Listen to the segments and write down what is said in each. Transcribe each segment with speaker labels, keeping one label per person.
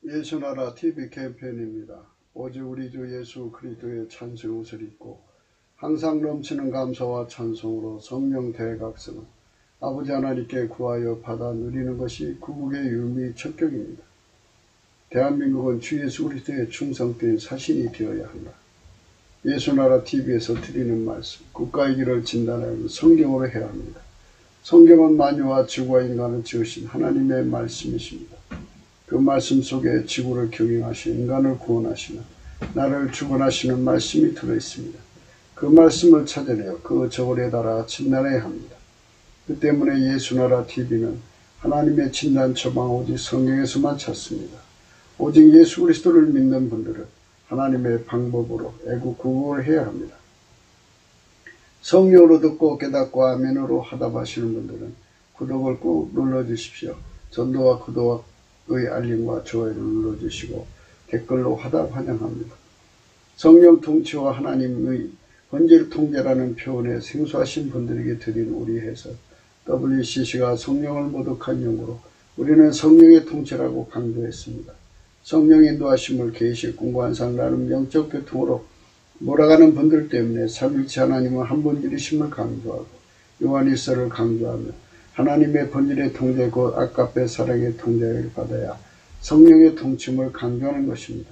Speaker 1: 예수나라 TV 캠페인입니다. 오직 우리 주 예수 그리스도의 찬수의 옷을 입고 항상 넘치는 감사와 찬송으로 성령 대각성은 아버지 하나님께 구하여 받아 누리는 것이 구국의 유미 척격입니다. 대한민국은 주 예수 그리스도의 충성된 사신이 되어야 한다. 예수나라 TV에서 드리는 말씀, 국가의 길을 진단하여 성경으로 해야 합니다. 성경은 만유와 지구와 인간을 지으신 하나님의 말씀이십니다. 그 말씀 속에 지구를 경영하시고 인간을 구원하시는 나를 주관하시는 말씀이 들어있습니다. 그 말씀을 찾아내어 그 저울에 달아 진단해야 합니다. 그 때문에 예수나라 TV는 하나님의 진단 처방 오직 성경에서만 찾습니다. 오직 예수 그리스도를 믿는 분들은 하나님의 방법으로 애국구국을 해야 합니다. 성령으로 듣고 깨닫고 아멘으로 화답하시는 분들은 구독을 꾹 눌러주십시오. 전도와 구독의 알림과 좋아요를 눌러주시고 댓글로 화답 환영합니다. 성령 통치와 하나님의 번질 통제라는 표현에 생소하신 분들에게 드린 우리 해석, WCC가 성령을 모독한 용어로 우리는 성령의 통치라고 강조했습니다. 성령 인도하심을 계시 공부한상 나름 영적 교통으로 몰아가는 분들 때문에 삼위일체 하나님은 한 분이심을 강조하고 요한일서를 강조하며 하나님의 본질의 통제 곧 아까페 사랑의 통제를 받아야 성령의 통침을 강조하는 것입니다.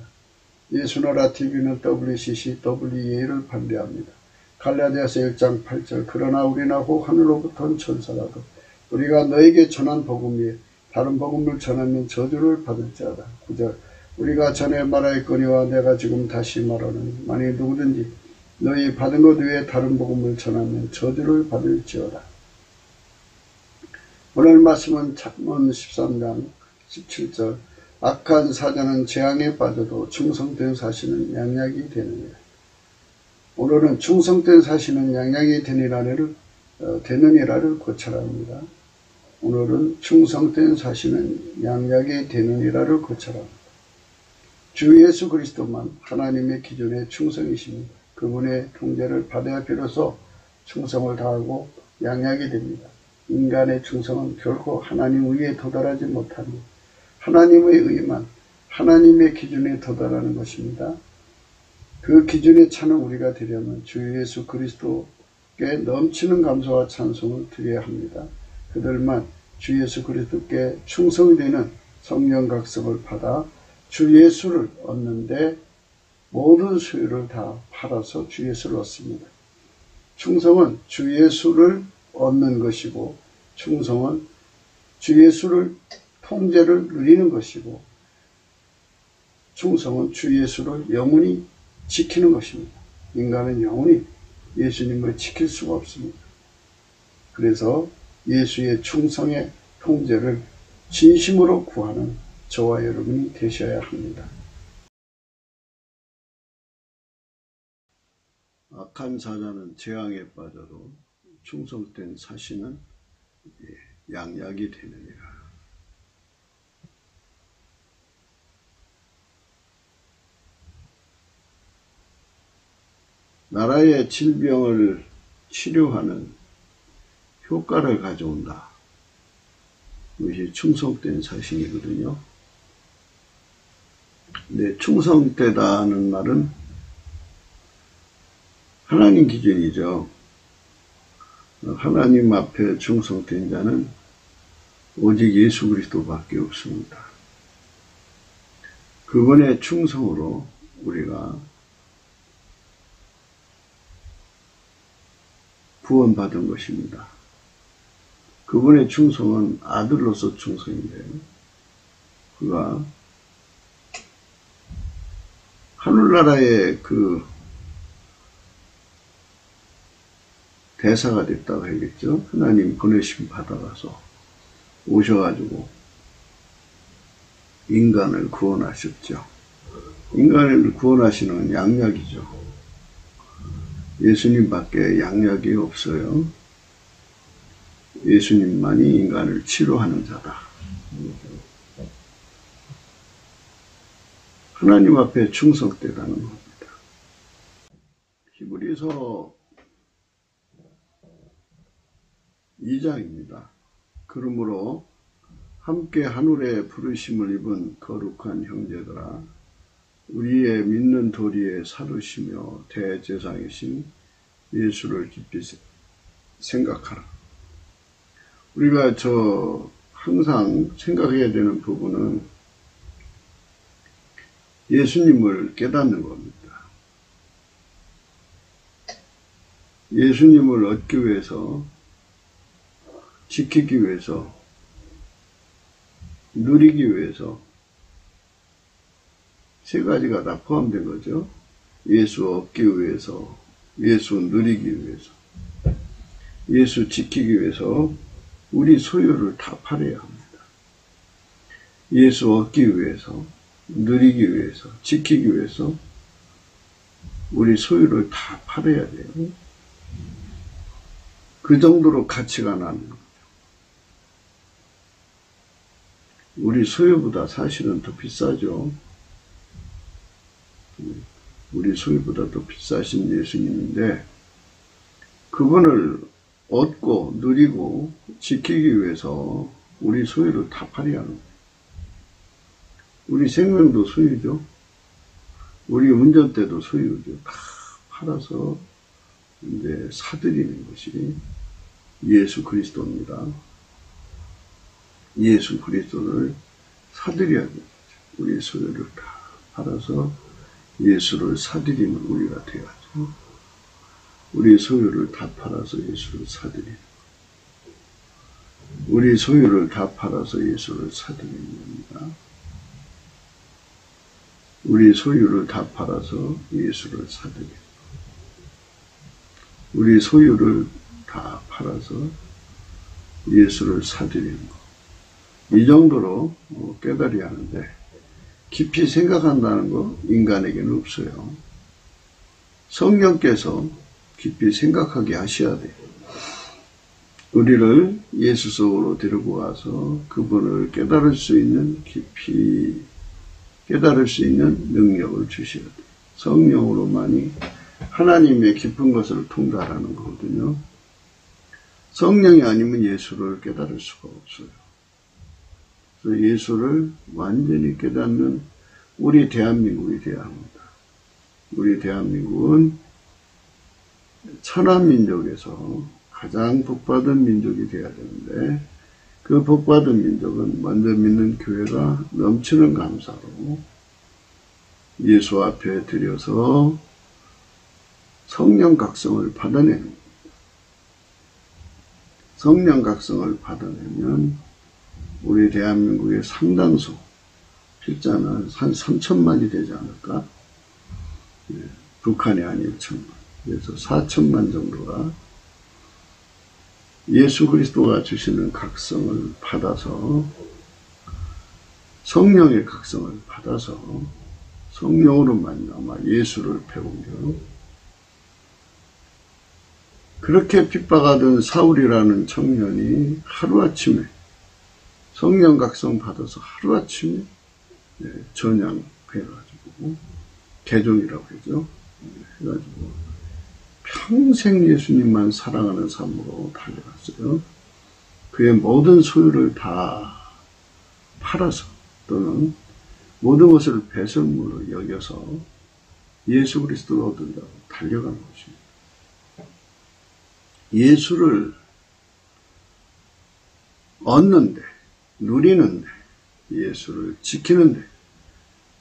Speaker 1: 예수나라 TV는 WCC, WEA를 반대합니다. 갈라디아서 1장 8절 그러나 우리나 혹 하늘로부터 온 천사라도 우리가 너에게 전한 복음 위에 다른 복음을 전하면 저주를 받을지어다. 9절 우리가 전에 말하였거니와 내가 지금 다시 말하노니 만일 누구든지 너희 받은 것 외에 다른 복음을 전하면 저주를 받을지어다. 오늘 말씀은 잠언 13장 17절 악한 사자는 재앙에 빠져도 충성된 사신은 양약이 되느니라. 오늘은 충성된 사신은 양약이 되느니라를 고찰합니다. 오늘은 충성된 사신은 양약이 되느니라를 고찰합니다. 주 예수 그리스도만 하나님의 기준에 충성이십니다. 그분의 통제를 받아야 비로소 충성을 다하고 양약이 됩니다. 인간의 충성은 결코 하나님 의에 도달하지 못합니다. 하나님의 의만 하나님의 기준에 도달하는 것입니다. 그 기준에 차는 우리가 되려면 주 예수 그리스도께 넘치는 감사와 찬송을 드려야 합니다. 그들만 주 예수 그리스도께 충성이 되는 성령 각성을 받아 주 예수를 얻는데 모든 소유를 다 팔아서 주 예수를 얻습니다. 충성은 주 예수를 얻는 것이고 충성은 주 예수를 통제를 누리는 것이고 충성은 주 예수를 영원히 지키는 것입니다. 인간은 영원히 예수님을 지킬 수가 없습니다. 그래서 예수의 충성의 통제를 진심으로 구하는 저와 여러분이 되셔야 합니다. 악한 사자는 재앙에 빠져도 충성된 사신은 양약이 되느니라. 나라의 질병을 치료하는 효과를 가져온다. 이것이 충성된 사신이거든요. 근데 충성되다는 말은 하나님 기준이죠. 하나님 앞에 충성된 자는 오직 예수 그리스도밖에 없습니다. 그분의 충성으로 우리가 구원받은 것입니다. 그분의 충성은 아들로서 충성인데요. 그가 하늘나라의 그 대사가 됐다고 해야겠죠. 하나님 보내심 받아가서 오셔가지고 인간을 구원하셨죠. 인간을 구원하시는 양약이죠. 예수님밖에 양약이 없어요. 예수님만이 인간을 치료하는 자다. 하나님 앞에 충성되다는 겁니다. 히브리서 2장입니다. 그러므로 함께 하늘의 부르심을 입은 거룩한 형제들아, 우리의 믿는 도리에 살으시며 대제사장이신 예수를 깊이 생각하라. 우리가 항상 생각해야 되는 부분은 예수님을 깨닫는 겁니다. 예수님을 얻기 위해서, 지키기 위해서, 누리기 위해서 세 가지가 다 포함된 거죠. 예수 얻기 위해서, 예수 누리기 위해서, 예수 지키기 위해서 우리 소유를 다 팔아야 합니다. 예수 얻기 위해서, 누리기 위해서, 지키기 위해서 우리 소유를 다 팔아야 돼요. 그 정도로 가치가 나는 거죠. 우리 소유보다 사실은 더 비싸죠. 우리 소유보다 더 비싸신 예수님인데, 그분을 얻고 누리고 지키기 위해서 우리 소유를 다 팔아야 하는 거예요. 우리 생명도 소유죠. 우리 운전대도 소유죠. 다 팔아서 이제 사들이는 것이 예수 그리스도입니다. 예수 그리스도를 사들여야 됩니다. 우리 소유를 다 팔아서 예수를 사들이는 우리가 되어야죠. 우리 소유를 다 팔아서 예수를 사들이는, 우리 소유를 다 팔아서 예수를 사들이는 겁니다. 우리 소유를 다 팔아서 예수를 사들이는, 우리 소유를 다 팔아서 예수를 사들이는 것. 이 정도로 깨달아야 하는데, 깊이 생각한다는 거 인간에게는 없어요. 성령께서 깊이 생각하게 하셔야 돼요. 우리를 예수 속으로 데리고 와서 그분을 깨달을 수 있는, 깊이 깨달을 수 있는 능력을 주셔야 돼요. 성령으로만이 하나님의 깊은 것을 통달하는 거거든요. 성령이 아니면 예수를 깨달을 수가 없어요. 그래서 예수를 완전히 깨닫는 우리 대한민국이 되어야 합니다. 우리 대한민국은 천하민족에서 가장 복받은 민족이 되어야 되는데, 그 복받은 민족은 먼저 믿는 교회가 넘치는 감사로 예수 앞에 드려서 성령 각성을 받아내는 겁니다. 성령 각성을 받아내면 우리 대한민국의 상당수, 필자는 한 3천만이 되지 않을까? 북한이 한 1천만. 그래서 4천만 정도가 예수 그리스도가 주시는 각성을 받아서, 성령의 각성을 받아서 성령으로 만나마 예수를 배우며, 그렇게 핍박하던 사울이라는 청년이 하루아침에 성령 각성 받아서 하루아침에 전향해가지고, 개종이라고 하죠. 해가지고 평생 예수님만 사랑하는 삶으로 달려갔어요. 그의 모든 소유를 다 팔아서, 또는 모든 것을 배설물로 여겨서 예수 그리스도를 얻는다고 달려간 것입니다. 예수를 얻는데, 누리는데, 예수를 지키는데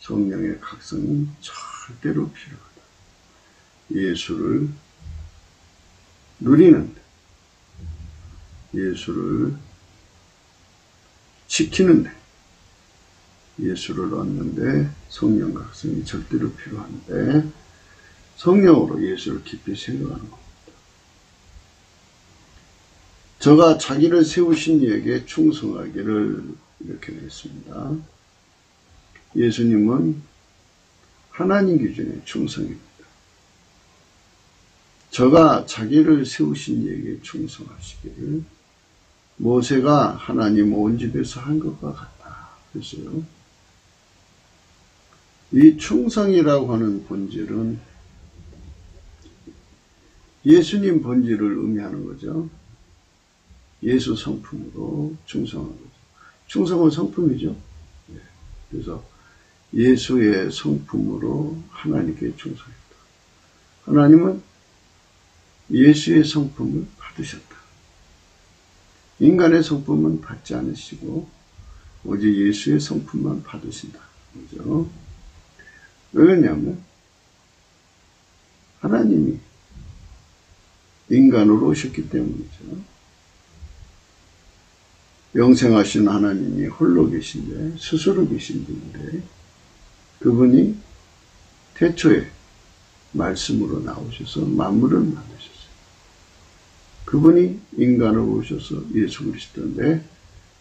Speaker 1: 성령의 각성이 절대로 필요하다. 예수를 누리는데, 예수를 지키는데, 예수를 얻는데 성령 각성이 절대로 필요한데, 성령으로 예수를 깊이 생각하는 겁니다. 저가 자기를 세우신 이에게 충성하기를, 이렇게 되어 있습니다. 예수님은 하나님 기준에 충성입니다. 저가 자기를 세우신 이에게 충성하시기를, 모세가 하나님 온 집에서 한 것과 같다 그랬어요. 이 충성이라고 하는 본질은 예수님 본질을 의미하는 거죠. 예수 성품으로 충성한 거죠. 충성은 성품이죠. 그래서 예수의 성품으로 하나님께 충성했다. 하나님은 예수의 성품을 받으셨다. 인간의 성품은 받지 않으시고 오직 예수의 성품만 받으신다. 그죠? 왜냐하면 하나님이 인간으로 오셨기 때문이죠. 영생하신 하나님이 홀로 계신데 스스로 계신 분인데 그분이 태초에 말씀으로 나오셔서 만물을 만드셨어요. 그분이 인간으로 오셔서 예수 그리스도인데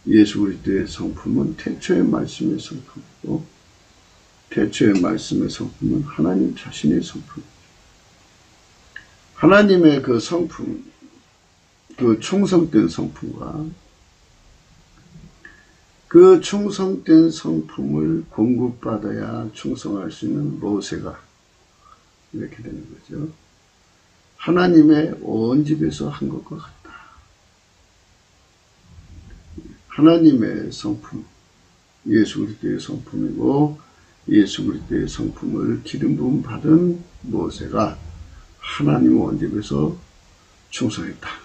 Speaker 1: 예수 그리스도의 성품은 태초의 말씀의 성품이고 태초의 말씀의 성품은 하나님 자신의 성품이죠. 하나님의 그 성품, 그 충성된 성품과 그 충성된 성품을 공급받아야 충성할 수 있는 모세가 이렇게 되는 거죠. 하나님의 온 집에서 한 것과 같다. 하나님의 성품, 예수 그리스도의 성품이고 예수 그리스도의 성품을 기름 부음 받은 모세가 하나님 온 집에서 충성했다.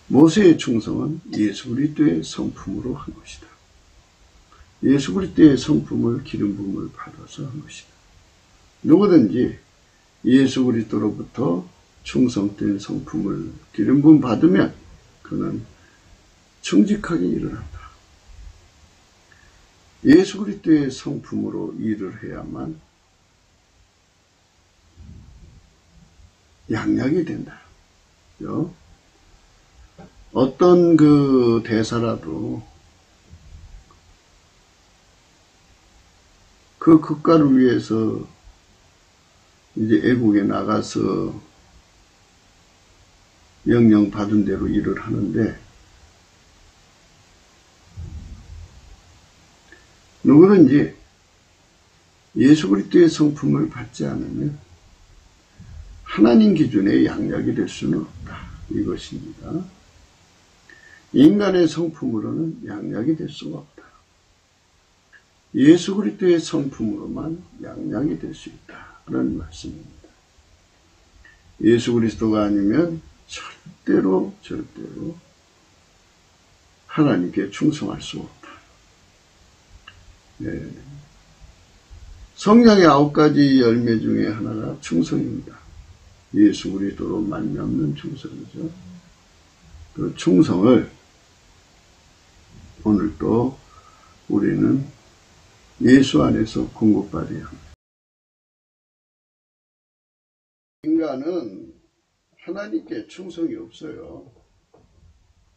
Speaker 1: 모세의 충성은 예수 그리스도의 성품으로 한 것이다. 예수 그리스도의 성품을 기름 부음을 받아서 한 것이다. 누구든지 예수 그리스도로부터 충성된 성품을 기름 부음 받으면 그는 충직하게 일을 한다. 예수 그리스도의 성품으로 일을 해야만 양약이 된다. 그죠? 어떤 그 대사라도 그 국가를 위해서 이제 애국에 나가서 명령 받은 대로 일을 하는데 누구든지 예수 그리스도의 성품을 받지 않으면 하나님 기준의 양약이 될 수는 없다. 이것입니다. 인간의 성품으로는 양약이 될 수가 없다. 예수 그리스도의 성품으로만 양약이 될 수 있다는 말씀입니다. 예수 그리스도가 아니면 절대로 하나님께 충성할 수 없다. 네. 성령의 9가지 열매 중에 하나가 충성입니다. 예수 그리스도로 말미암는 충성이죠. 그 충성을 오늘 또 우리는 예수 안에서 공급받아야 합니다. 인간은 하나님께 충성이 없어요.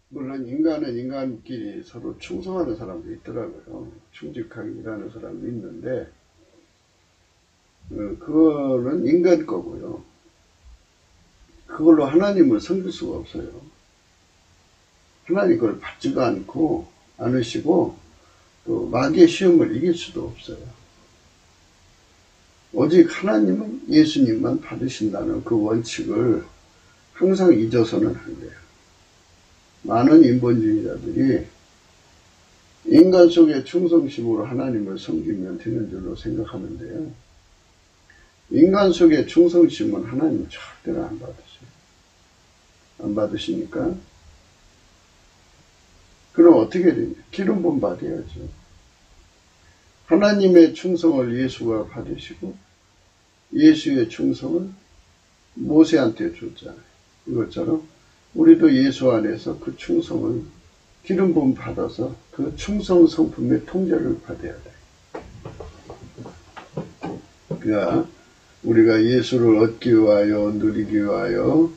Speaker 1: 물론 인간은 인간끼리 서로 충성하는 사람도 있더라고요. 충직하게 일하는 사람도 있는데 그거는 인간 거고요. 그걸로 하나님을 섬길 수가 없어요. 하나님 그걸 받지도 않으시고 또 마귀의 시험을 이길 수도 없어요. 오직 하나님은 예수님만 받으신다는 그 원칙을 항상 잊어서는 안 돼요. 많은 인본주의자들이 인간 속의 충성심으로 하나님을 섬기면 되는 줄로 생각하는데요. 인간 속의 충성심은 하나님 절대로 안 받으셔요. 안 받으시니까 그럼 어떻게 되냐? 기름 부음 받아야죠. 하나님의 충성을 예수가 받으시고 예수의 충성을 모세한테 줬잖아요. 이것처럼 우리도 예수 안에서 그 충성을 기름 부음 받아서 그 충성 성품의 통제를 받아야 돼요. 그러니까 우리가 예수를 얻기 위하여 누리기 위하여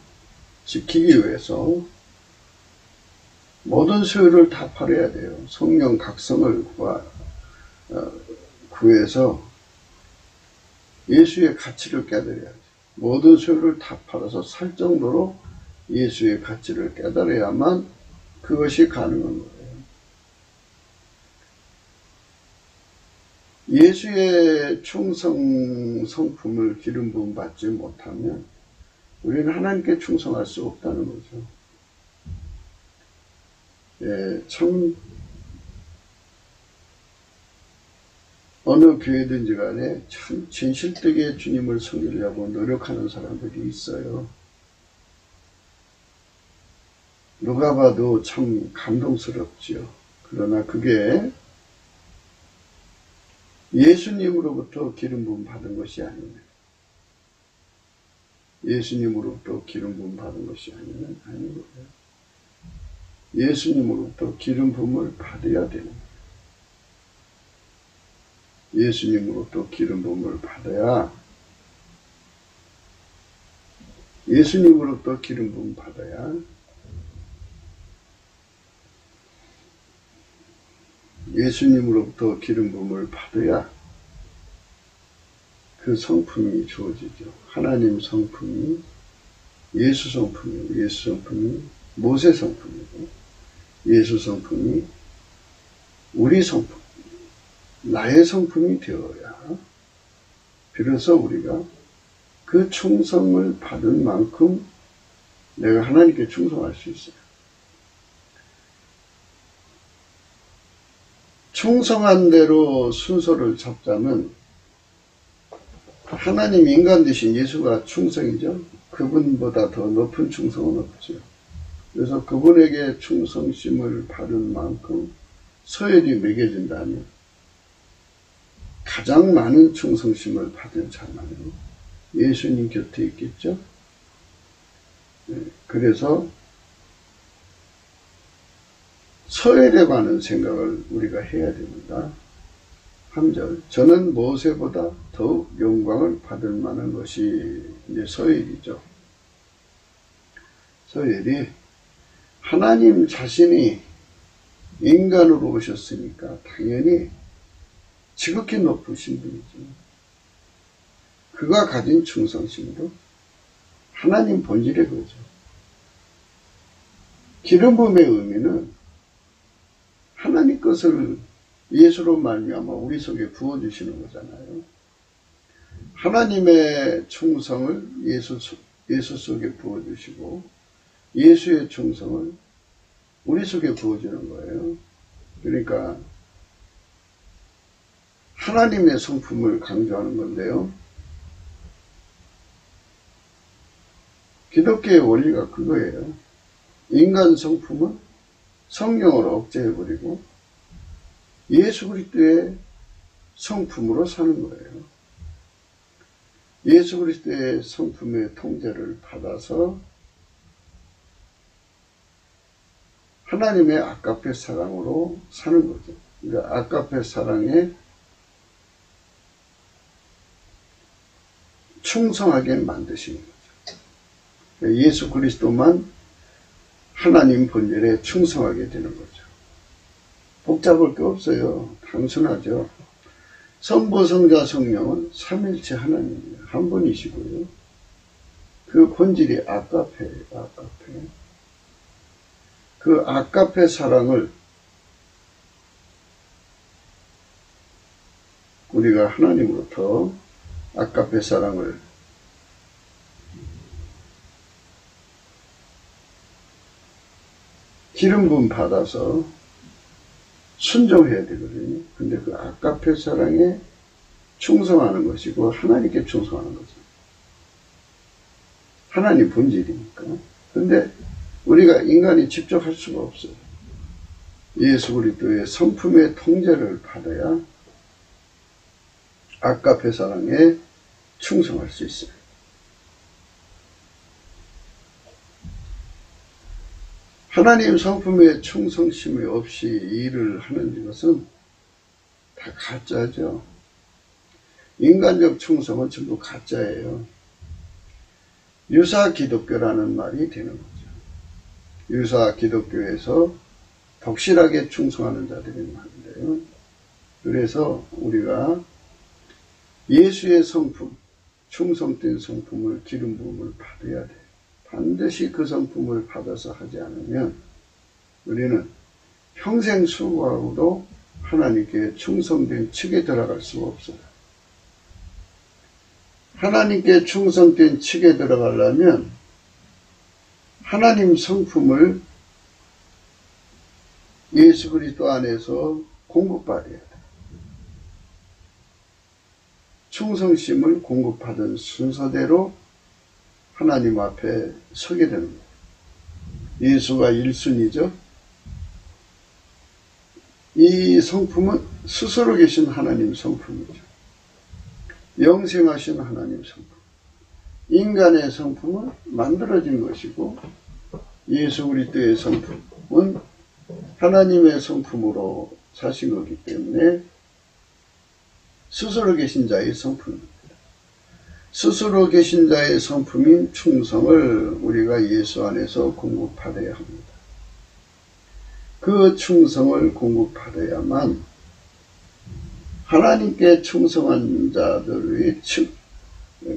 Speaker 1: 지키기 위해서 모든 소유를 다 팔아야 돼요. 성령 각성을 구해서 예수의 가치를 깨달아야지. 모든 소유를 다 팔아서 살 정도로 예수의 가치를 깨달아야만 그것이 가능한 거예요. 예수의 충성 성품을 기름 부음 받지 못하면 우리는 하나님께 충성할 수 없다는 거죠. 참 어느 교회든지 간에 참 진실되게 주님을 섬기려고 노력하는 사람들이 있어요. 누가 봐도 참 감동스럽지요. 그러나 그게 예수님으로부터 기름 부음 받은 것이 아니면, 예수님으로부터 기름 부음 받은 것이 아니면 아닌 거예요. 예수님으로부터 기름 부음을 받아야 되는 거예요. 예수님으로부터 기름 부음을 받아야, 예수님으로부터 기름 부음 받아야 예수님으로부터 기름 부음을 받아야 그 성품이 주어지죠. 하나님 성품이, 예수 성품이고, 예수 성품이 모세 성품이고, 예수 성품이 우리 성품, 나의 성품이 되어야 비로소 우리가 그 충성을 받은 만큼 내가 하나님께 충성할 수 있어요. 충성한 대로 순서를 잡자면 하나님 인간 되신 예수가 충성이죠. 그분보다 더 높은 충성은 없죠. 그래서 그분에게 충성심을 받은 만큼 서열이 매겨진다면 가장 많은 충성심을 받은 자만이 예수님 곁에 있겠죠. 그래서 서열에 관한 생각을 우리가 해야 됩니다. 3절, 저는 모세보다 더욱 영광을 받을 만한 것이 이제 서열이죠. 서열이 하나님 자신이 인간으로 오셨으니까 당연히 지극히 높으신 분이죠. 그가 가진 충성심도 하나님 본질의 거죠. 기름 부음의 의미는 하나님 것을 예수로 말미암아 우리 속에 부어주시는 거잖아요. 하나님의 충성을 예수 속에 부어주시고 예수의 충성을 우리 속에 부어주는 거예요. 그러니까 하나님의 성품을 강조하는 건데요. 기독교의 원리가 그거예요. 인간 성품은 성령을 억제해버리고 예수 그리스도의 성품으로 사는 거예요. 예수 그리스도의 성품의 통제를 받아서 하나님의 아가페 사랑으로 사는 거죠. 그러니까 아가페 사랑에 충성하게 만드시는 거죠. 예수 그리스도만 하나님 본질에 충성하게 되는 거죠. 복잡할 게 없어요. 단순하죠. 성부, 성자, 성령은 삼일체 하나님이에요. 한 분이시고요. 그 본질이 아가페예요. 아가페. 그 아가페 사랑을 우리가 하나님으로부터 아가페 사랑을 기름 부음 받아서 순종해야 되거든요. 근데 그 아가페 사랑에 충성하는 것이고 하나님께 충성하는 거죠. 하나님 본질이니까. 근데 우리가 인간이 직접 할 수가 없어요. 예수 그리스도의 성품의 통제를 받아야 아가페 사랑에 충성할 수 있어요. 하나님 성품의 충성심이 없이 일을 하는 것은 다 가짜죠. 인간적 충성은 전부 가짜예요. 유사 기독교라는 말이 되는 거죠. 유사 기독교에서 덕실하게 충성하는 자들이 많은데요. 그래서 우리가 예수의 성품, 충성된 성품을 기름 부음을 받아야 돼요. 반드시 그 성품을 받아서 하지 않으면 우리는 평생 수고하고도 하나님께 충성된 측에 들어갈 수가 없어요. 하나님께 충성된 측에 들어가려면 하나님 성품을 예수 그리스도 안에서 공급받아야 돼. 충성심을 공급하던 순서대로 하나님 앞에 서게 되는 거예요. 예수가 1순위죠. 이 성품은 스스로 계신 하나님 성품이죠. 영생하신 하나님 성품. 인간의 성품은 만들어진 것이고 예수 그리스도의 성품은 하나님의 성품으로 사신 거기 때문에 스스로 계신 자의 성품입니다. 스스로 계신 자의 성품인 충성을 우리가 예수 안에서 공급받아야 합니다. 그 충성을 공급받아야만 하나님께 충성한 자들의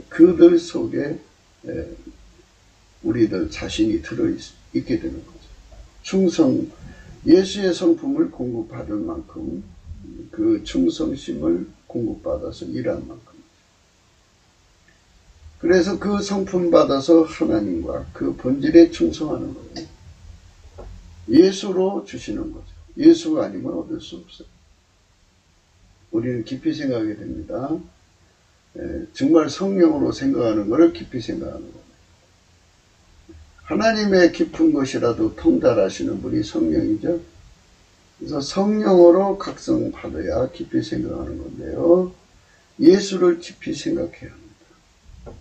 Speaker 1: 그들 속에 우리들 자신이 들어있게 되는 거죠. 예수의 성품을 공급받을 만큼 그 충성심을 공급받아서 일할 만큼. 그래서 그 성품 받아서 하나님과 그 본질에 충성하는 거예요. 예수로 주시는 거죠. 예수가 아니면 얻을 수 없어요. 우리는 깊이 생각하게 됩니다. 정말 성령으로 생각하는 것을 깊이 생각하는 거예요. 하나님의 깊은 것이라도 통달하시는 분이 성령이죠. 그래서 성령으로 각성받아야 깊이 생각하는 건데요. 예수를 깊이 생각해야 합니다.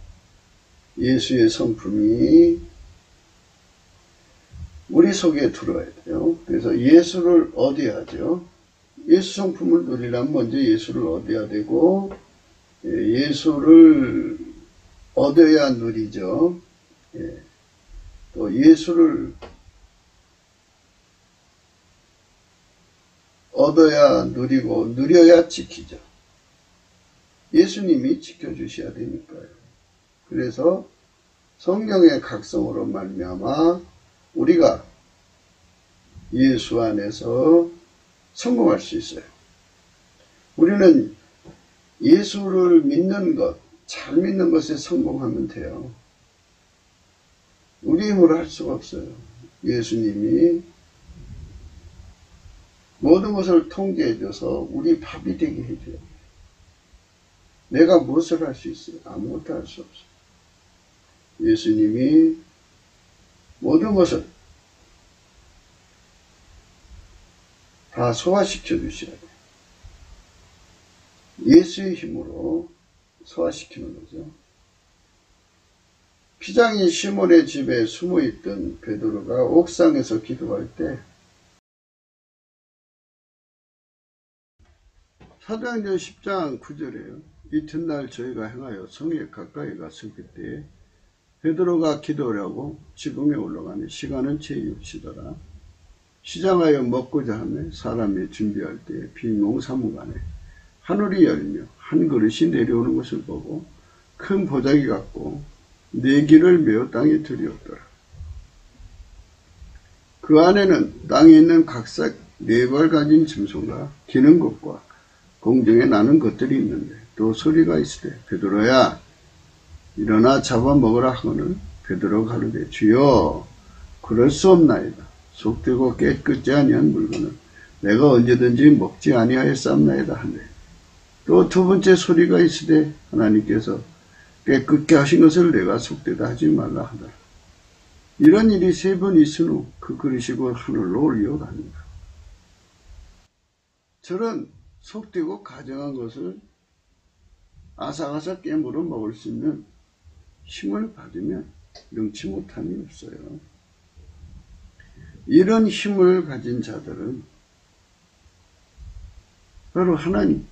Speaker 1: 예수의 성품이 우리 속에 들어와야 돼요. 그래서 예수를 얻어야죠. 예수 성품을 누리려면 먼저 예수를 얻어야 되고, 예수를 얻어야 누리죠. 또 예수를 얻어야 누리고 누려야 지키죠. 예수님이 지켜주셔야 되니까요. 그래서 성령의 각성으로 말미암아 우리가 예수 안에서 성공할 수 있어요. 우리는 예수를 믿는 것, 잘 믿는 것에 성공하면 돼요. 우리 힘으로 할 수가 없어요. 예수님이 모든 것을 통제해줘서 우리 밥이 되게 해줘요. 내가 무엇을 할 수 있어요? 아무것도 할 수 없어요. 예수님이 모든 것을 다 소화시켜 주셔야 돼요. 예수의 힘으로 소화시키는 거죠. 피장이 시몬의 집에 숨어있던 베드로가 옥상에서 기도할 때 사도행전 10장 9절에요. 이튿날 저희가 행하여 성에 가까이 갔을 그때 베드로가 기도를 하고 지붕에 올라가니 시간은 제6시더라. 시장하여 먹고자 하며 사람이 준비할 때 빈농사무간에 하늘이 열리며 한 그릇이 내려오는 것을 보고 큰 보자기 같고 네 기를 메어 땅에 들이었더라. 그 안에는 땅에 있는 각색 네 발 가진 짐승과 기는 것과 공중에 나는 것들이 있는데 또 소리가 있으되 베드로야 일어나 잡아먹으라 하거늘 베드로가 가로되 주여 그럴 수 없나이다. 속되고 깨끗지 아니한 물건은 내가 언제든지 먹지 아니하였사옵나이다 하네. 또 두 번째 소리가 있으되 하나님께서 깨끗게 하신 것을 내가 속되다 하지 말라 하더라. 이런 일이 세 번 있은 후 그 그릇이 곧 하늘로 올려갑니다. 저런 속되고 가정한 것을 아삭아삭 깨물어 먹을 수 있는 힘을 받으면 능치 못함이 없어요. 이런 힘을 가진 자들은 바로 하나님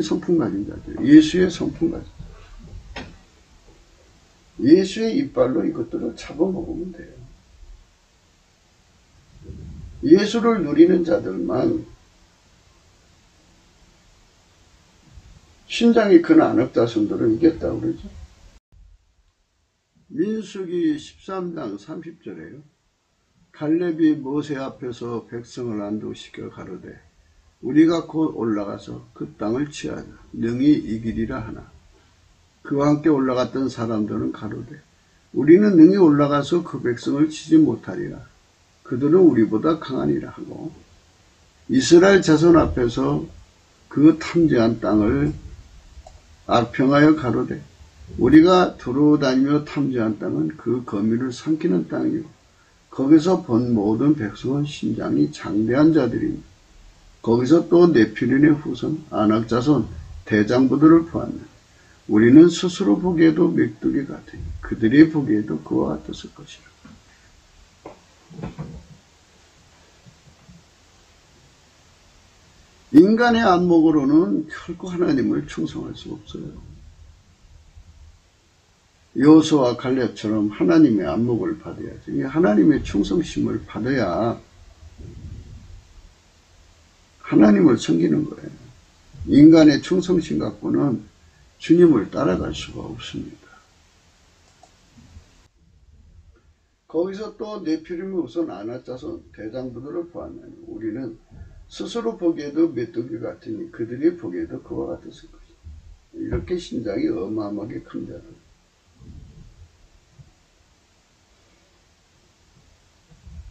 Speaker 1: 성품 가진 자들, 예수의 성품 가진 자들. 예수의 이빨로 이것들을 잡아먹으면 돼요. 예수를 누리는 자들만 신장이 큰 안압다손들을 이겼다고 그러죠. 민수기 13장 30절에요. 갈렙이 모세 앞에서 백성을 안도시켜 가로되 우리가 곧 올라가서 그 땅을 취하자 능히 이기리라 하나 그와 함께 올라갔던 사람들은 가로되 우리는 능히 올라가서 그 백성을 치지 못하리라 그들은 우리보다 강하니라 하고 이스라엘 자손 앞에서 그 탐지한 땅을 악평하여 가로되 우리가 두루다니며 탐지한 땅은 그 거민을 삼키는 땅이요 거기서 본 모든 백성은 신장이 장대한 자들이니 거기서 또 네피린의 후손 아낙 자손 대장부들을 보았네. 우리는 스스로 보기에도 맥두기 같으니 그들이 보기에도 그와 같았을 것이라. 인간의 안목으로는 결코 하나님을 충성할 수 없어요. 여호수아와 갈렙처럼 하나님의 안목을 받아야지. 하나님의 충성심을 받아야 하나님을 섬기는 거예요. 인간의 충성심 갖고는 주님을 따라갈 수가 없습니다. 거기서 또 네피림의 우선 아낙 자손 대장부들을 보았나니 우리는 스스로 보기에도 메뚜기 같으니 그들이 보기에도 그와 같았을 것이다. 이렇게 신장이 어마어마하게 큰 자들.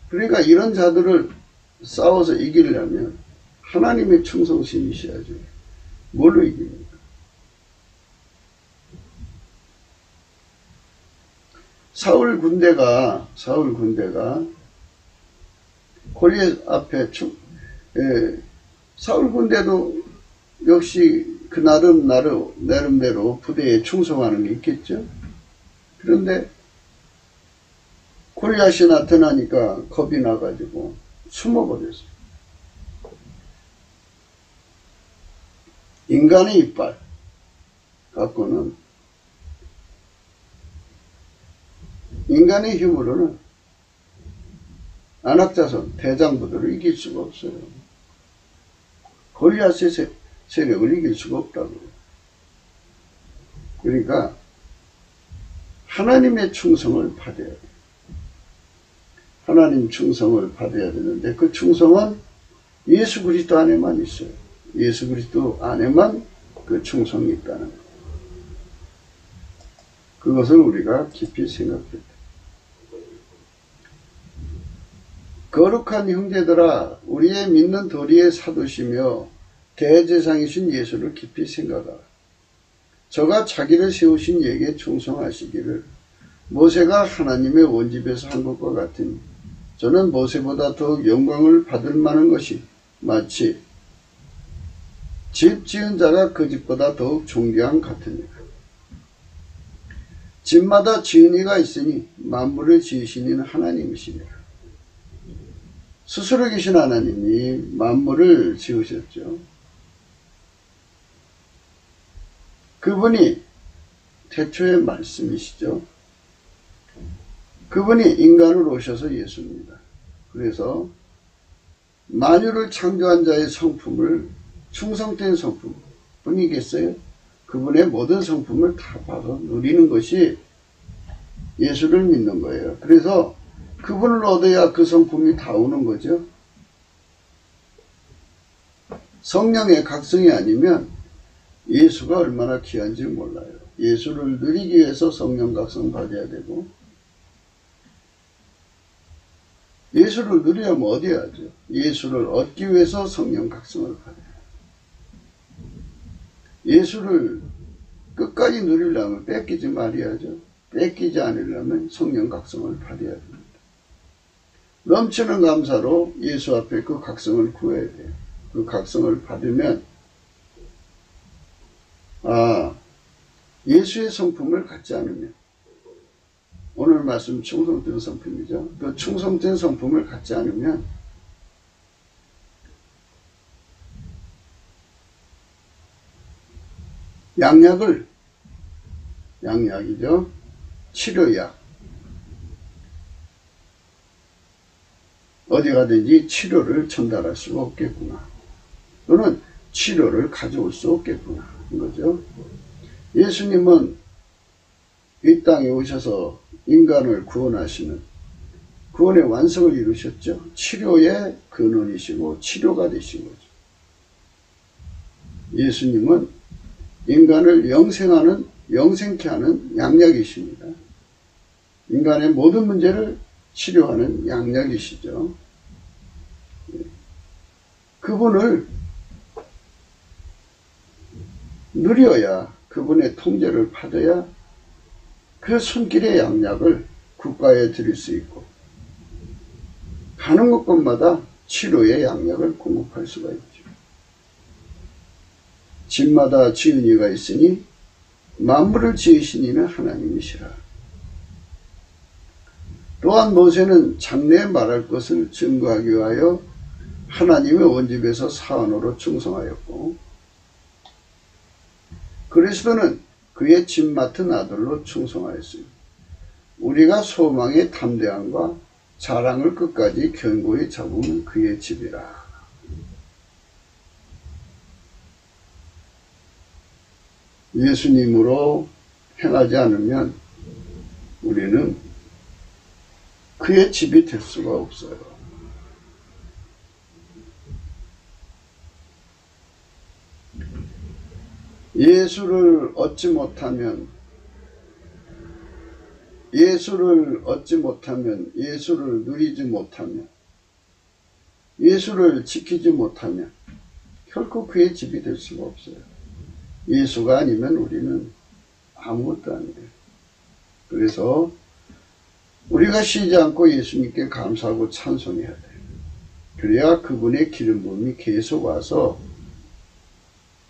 Speaker 1: 그러니까 이런 자들을 싸워서 이기려면 하나님의 충성심이 있어야죠. 뭘로 이깁니까? 사울 군대가 골리앗 앞에 사울 군대도 역시 그 나름대로 부대에 충성하는 게 있겠죠. 그런데 골리앗이 나타나니까 겁이 나가지고 숨어버렸어요. 인간의 이빨 갖고는 인간의 힘으로는 아낙 자손 대장부들을 이길 수가 없어요. 골리앗의 세력을 이길 수가 없다고요. 그러니까 하나님의 충성을 받아야 돼요. 하나님 충성을 받아야 되는데 그 충성은 예수 그리스도 안에만 있어요. 예수 그리스도 안에만 그 충성이 있다는 거예요. 그것을 우리가 깊이 생각해야 돼요. 거룩한 형제들아 우리의 믿는 도리의 사도시며 대제사장이신 예수를 깊이 생각하라. 저가 자기를 세우신 이에게 충성하시기를 모세가 하나님의 원집에서 한 것과 같으니 저는 모세보다 더욱 영광을 받을 만한 것이 마치 집 지은 자가 그 집보다 더욱 존귀한 같으니라. 집마다 지은이가 있으니 만물을 지으신 이는 하나님이시니라. 스스로 계신 하나님이 만물을 지으셨죠. 그분이 태초의 말씀이시죠. 그분이 인간으로 오셔서 예수입니다. 그래서 만유를 창조한 자의 성품을 충성된 성품뿐이겠어요? 그분의 모든 성품을 다 봐서 누리는 것이 예수를 믿는 거예요. 그래서 그분을 얻어야 그 성품이 다 오는 거죠. 성령의 각성이 아니면 예수가 얼마나 귀한지 몰라요. 예수를 누리기 위해서 성령 각성 받아야 되고 예수를 누리려면 어디 하죠? 예수를 얻기 위해서 성령 각성을 받아야 해요. 예수를 끝까지 누리려면 뺏기지 말아야죠. 뺏기지 않으려면 성령 각성을 받아야 됩니다. 넘치는 감사로 예수 앞에 그 각성을 구해야 돼요. 그 각성을 받으면 예수의 성품을 갖지 않으면 오늘 말씀 충성된 성품이죠. 그 충성된 성품을 갖지 않으면 양약이죠. 치료약. 어디 가든지 치료를 전달할 수가 없겠구나. 또는 치료를 가져올 수 없겠구나. 이거죠. 예수님은 이 땅에 오셔서 인간을 구원하시는 구원의 완성을 이루셨죠. 치료의 근원이시고 치료가 되신 거죠. 예수님은 인간을 영생케 하는 양약이십니다. 인간의 모든 문제를 치료하는 양약이시죠. 그분을 누려야, 그분의 통제를 받아야 그 손길의 양약을 국가에 드릴 수 있고, 가는 곳곳마다 치료의 양약을 공급할 수가 있죠. 집마다 지은 이가 있으니 만물을 지으신 이는 하나님이시라. 또한 모세는 장래에 말할 것을 증거하기 위하여 하나님의 원집에서 사원으로 충성하였고, 그리스도는 그의 집 맡은 아들로 충성하였습니다. 우리가 소망의 담대함과 자랑을 끝까지 견고히 잡으면 그의 집이라. 예수님으로 행하지 않으면 우리는 그의 집이 될 수가 없어요. 예수를 얻지 못하면, 예수를 누리지 못하면, 예수를 지키지 못하면 결코 그의 집이 될 수가 없어요. 예수가 아니면 우리는 아무것도 아니에요. 그래서 우리가 쉬지 않고 예수님께 감사하고 찬송해야 돼요. 그래야 그분의 기름 부음이 계속 와서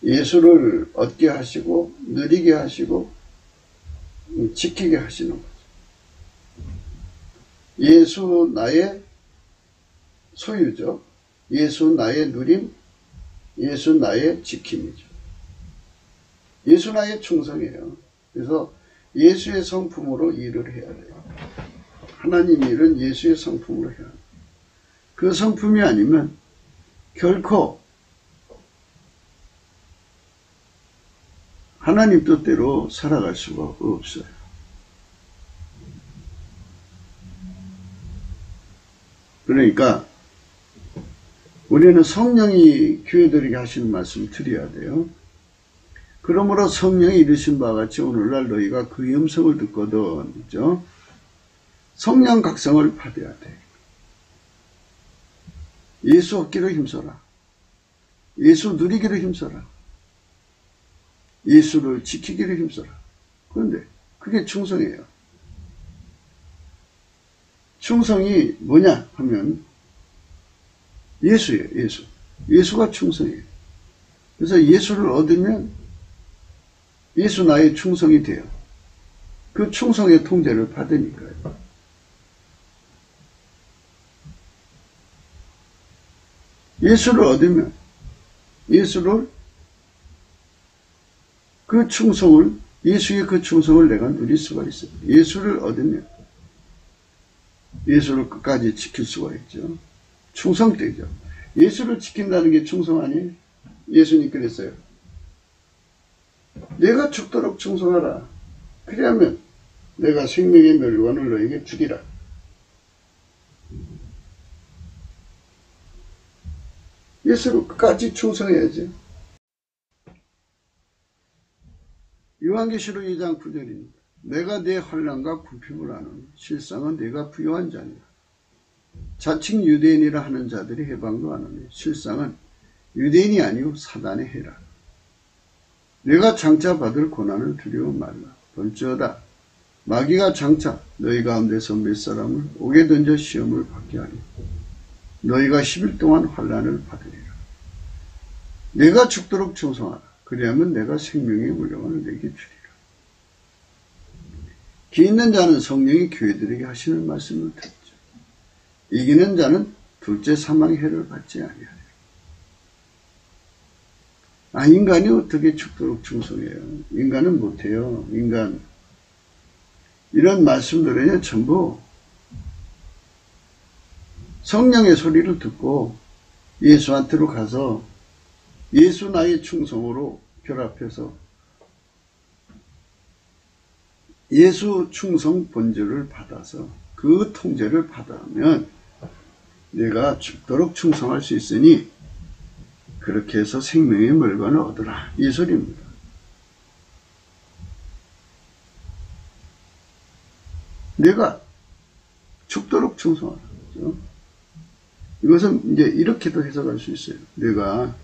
Speaker 1: 예수를 얻게 하시고 누리게 하시고 지키게 하시는 거죠. 예수 나의 소유죠. 예수 나의 누림, 예수 나의 지킴이죠. 예수 나의 충성이에요. 그래서 예수의 성품으로 일을 해야 돼요. 하나님 일은 예수의 성품으로 해야 돼요. 그 성품이 아니면 결코 하나님 뜻대로 살아갈 수가 없어요. 그러니까 우리는 성령이 교회들에게 하시는 말씀을 드려야 돼요. 그러므로 성령이 이르신 바와 같이 오늘날 너희가 그의 음성을 듣거든, 그죠? 성령 각성을 받아야 돼. 예수 얻기를 힘써라. 예수 누리기를 힘써라. 예수를 지키기를 힘써라. 그런데 그게 충성이에요. 충성이 뭐냐 하면 예수예요. 예수. 예수가 충성이에요. 그래서 예수를 얻으면 예수 나의 충성이 돼요. 그 충성의 통제를 받으니까요. 예수를 얻으면 예수를 그 충성을, 예수의 그 충성을 내가 누릴 수가 있어요. 예수를 얻으면 예수를 끝까지 지킬 수가 있죠. 충성되죠. 예수를 지킨다는 게 충성 아니에요? 예수님 그랬어요. 내가 죽도록 충성하라. 그래야면 내가 생명의 멸관을 너에게 주리라. 예수를 끝까지 충성해야지. 요한계시록 2장 9절입니다. 내가 내 환난과 궁핍을 아노니 실상은 내가 부요한 자니라. 자칭 유대인이라 하는 자들이 해방도 하노니 실상은 유대인이 아니고 사단의 해라. 내가 장차 받을 고난을 두려워 말라. 볼지어다 마귀가 장차 너희 가운데서 몇 사람을 옥에 던져 시험을 받게 하리. 너희가 10일 동안 환난을 받으리라. 내가 죽도록 충성하라. 그리하면 내가 생명의 물량을 내게 주리라. 기 있는 자는 성령이 교회들에게 하시는 말씀을 듣죠. 이기는 자는 둘째 사망의 해를 받지 아니하리라. 인간이 어떻게 죽도록 충성해요? 인간은 못해요. 인간. 이런 말씀들은 전부 성령의 소리를 듣고 예수한테로 가서 예수 나의 충성으로 결합해서 예수 충성 본질을 받아서 그 통제를 받으면 내가 죽도록 충성할 수 있으니 그렇게 해서 생명의 물건을 얻으라. 이 소리입니다. 내가 죽도록 충성하라. 그렇죠? 이것은 이제 이렇게도 해석할 수 있어요. 내가